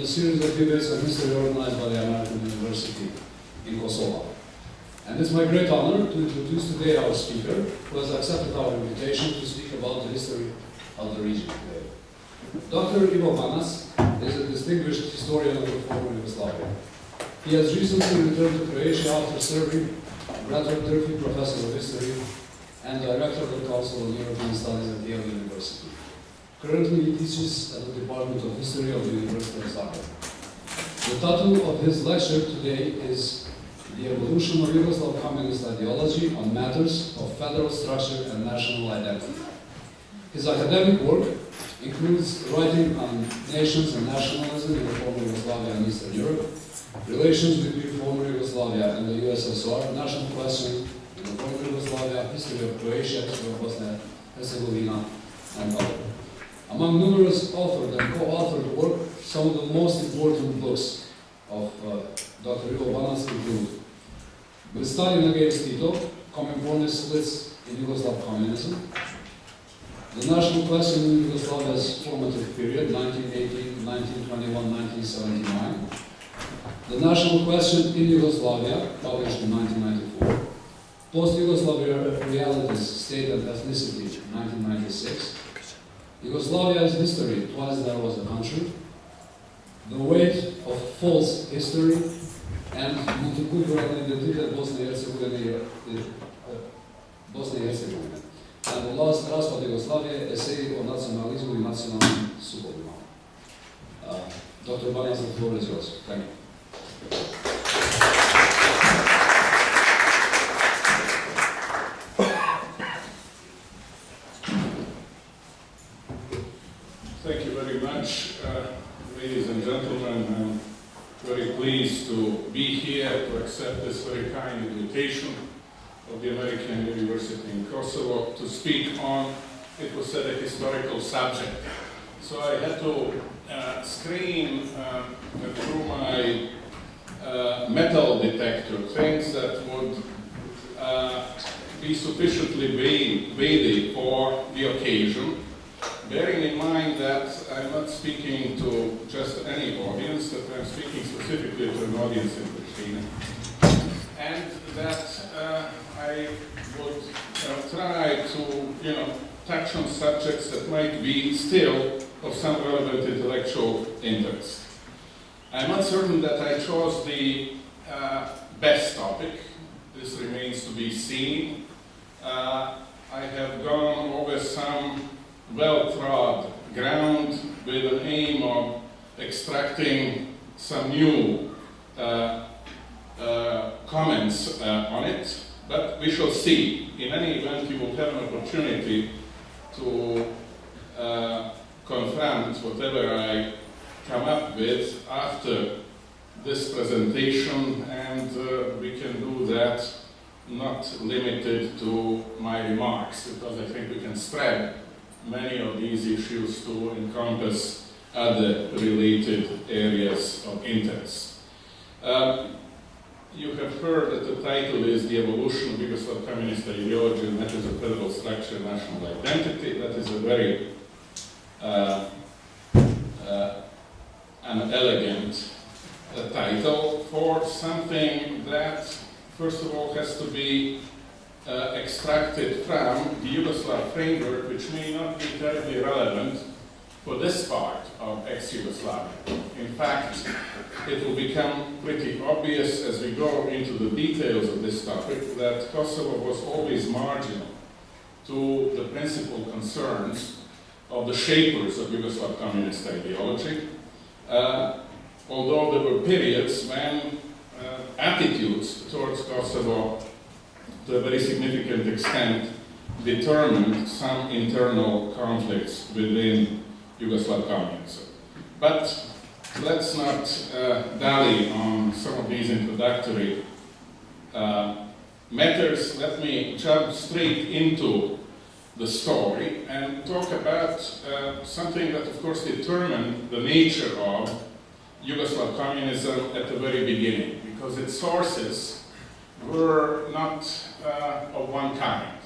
a series of debates on history organized by the American University in Kosovo. And it's my great honor to introduce today our speaker, who has accepted our invitation to speak about the history of the region today. Dr. Ivo Banac is a distinguished historian of the former Yugoslavia. He has recently returned to Croatia after serving Graduate Turkey Professor of History and Director of the Council on European Studies at Yale University. Currently, he teaches at the Department of History of the University of Zagreb. The title of his lecture today is The Evolution of Yugoslav Communist Ideology on Matters of Federal Structure and National Identity. His academic work includes writing on nations and nationalism in the former Yugoslavia and Eastern Europe, relations between former Yugoslavia and the USSR, national questions in the former Yugoslavia, history of Croatia, history of Bosnia and Herzegovina, and others. Among numerous authored and co-authored work, some of the most important books of Dr. Ivo Banac include With Stalin Against Tito, Communist Splits in Yugoslav Communism, The National Question in Yugoslavia's Formative Period, 1918, 1921, 1979, The National Question in Yugoslavia, published in 1994, Post-Yugoslavia Realities, State and Ethnicity, 1996, Yugoslavia's History, Twice There Was a Country, The Weight of False History, and Multicultural Identity Bosnia and Herzegovina. And the last, Raspad Yugoslavia, Essay on Nacionalizmu i Nacionalnim Sukobima. Dr. Banac, the floor is yours. Thank you. Thank you very much, ladies and gentlemen. I'm very pleased to be here to accept this very kind invitation of the American University in Kosovo to speak on, it was said, a historical subject. So I had to screen through my metal detector things that would be sufficiently weighty for the occasion, bearing in mind that I'm not speaking to just any audience, that I'm speaking specifically to an audience in Pristina, and that I would try to, touch on subjects that might be still of some relevant intellectual interest. I'm not certain that I chose the best topic. This remains to be seen. I have gone over some well-trod ground with an aim of extracting some new comments on it, but we shall see. In any event, you will have an opportunity to confront whatever I come up with after this presentation, and we can do that not limited to my remarks, because I think we can spread many of these issues to encompass other related areas of interest. You have heard that the title is The Evolution of Yugoslav Communist Ideology and Matters of Federal Structure and National Identity. That is a very an elegant title for something that, first of all, has to be extracted from the Yugoslav framework, which may not be terribly relevant for this part of ex-Yugoslavia. In fact, it will become pretty obvious as we go into the details of this topic that Kosovo was always marginal to the principal concerns of the shapers of Yugoslav communist ideology, although there were periods when attitudes towards Kosovo to a very significant extent determined some internal conflicts within Yugoslav communism. But let's not dally on some of these introductory matters. Let me jump straight into the story and talk about something that, of course, determined the nature of Yugoslav communism at the very beginning, because its sources were not of one kind.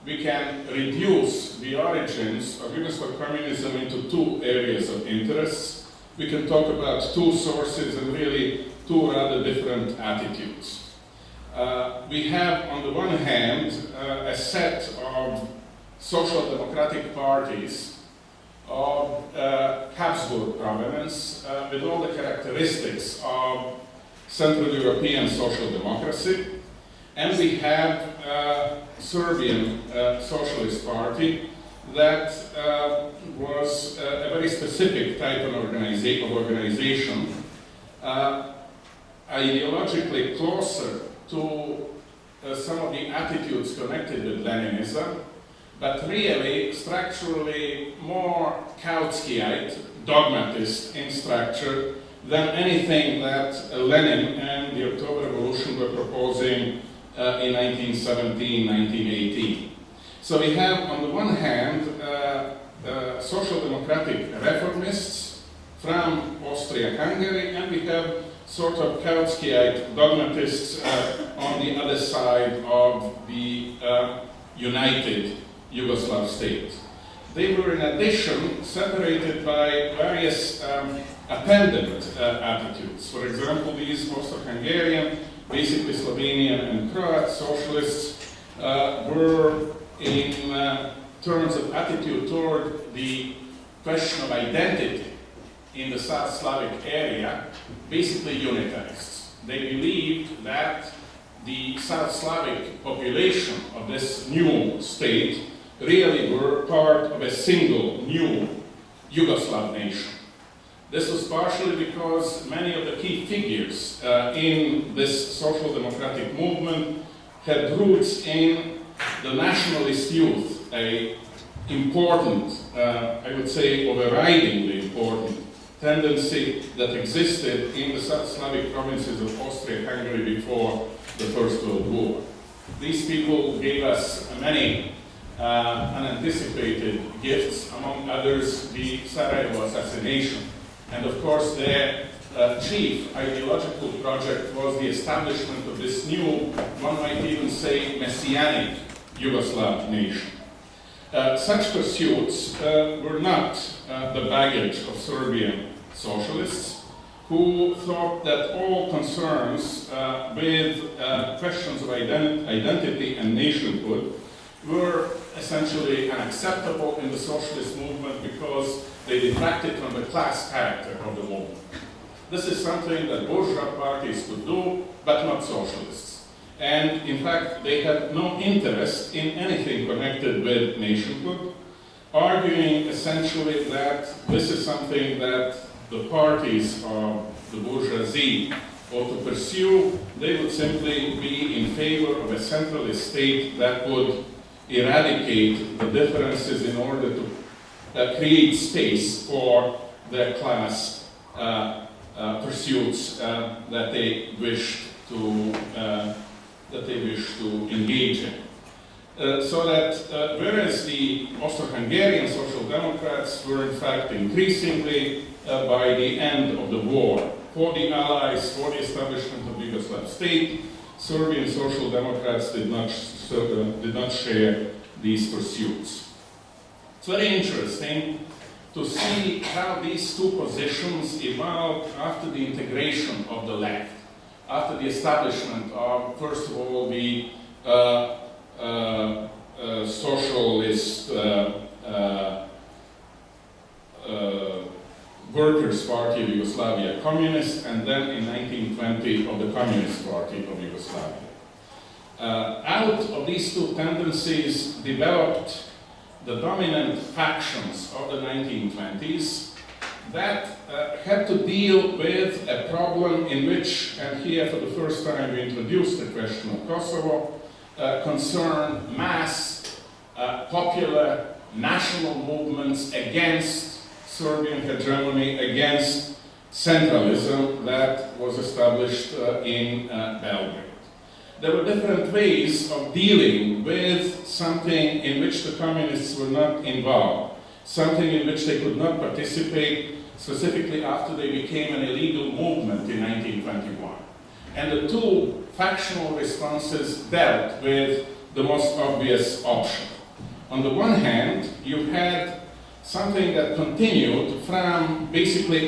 We can reduce the origins of Yugoslav communism into two areas of interest. we can talk about two sources and really two rather different attitudes. We have, on the one hand, a set of social democratic parties of Habsburg provenance with all the characteristics of Central European social democracy, and we have Serbian Socialist Party that was a very specific type of organization, ideologically closer to some of the attitudes connected with Leninism, but really structurally more Kautskyite, dogmatist in structure, than anything that Lenin and the October Revolution were proposing in 1917, 1918. So we have, on the one hand, social democratic reformists from Austria-Hungary, and we have sort of Kautskyite dogmatists on the other side of the united Yugoslav state. They were in addition separated by various appendant attitudes. For example, these Austro-Hungarian, basically Slovenian and Croat socialists were in terms of attitude toward the question of identity in the South Slavic area, basically unitarists. They believed that the South Slavic population of this new state really were part of a single new Yugoslav nation. This was partially because many of the key figures in this social democratic movement had roots in the nationalist youth, a important, I would say overridingly important tendency that existed in the South Slavic provinces of Austria-Hungary before the First World War. These people gave us many unanticipated gifts, among others the Sarajevo assassination. And of course their chief ideological project was the establishment of this new, one might even say, messianic Yugoslav nation. Such pursuits were not the baggage of Serbian socialists, who thought that all concerns with questions of identity and nationhood were essentially unacceptable in the socialist movement because they detracted from the class character of the movement. This is something that bourgeois parties could do, but not socialists. And in fact, they had no interest in anything connected with nationhood, arguing essentially that this is something that the parties of the bourgeoisie ought to pursue. They would simply be in favor of a centralist state that would eradicate the differences in order to create space for their class pursuits that they wished to engage in. So that whereas the Austro-Hungarian Social Democrats were in fact increasingly by the end of the war for the Allies, for the establishment of the Yugoslav state, Serbian Social Democrats did not share these pursuits. It's very interesting to see how these two positions evolved after the integration of the left, after the establishment of, first of all, the Socialist Workers' Party of Yugoslavia, Communist, and then in 1920 of the Communist Party of Yugoslavia. Out of these two tendencies developed the dominant factions of the 1920s that had to deal with a problem in which, and here for the first time we introduced the question of Kosovo, concerned mass, popular, national movements against Serbian hegemony, against centralism that was established in Belgrade. There were different ways of dealing with something in which the communists were not involved, something in which they could not participate, specifically after they became an illegal movement in 1921. And the two factional responses dealt with the most obvious option. On the one hand, you had something that continued from basically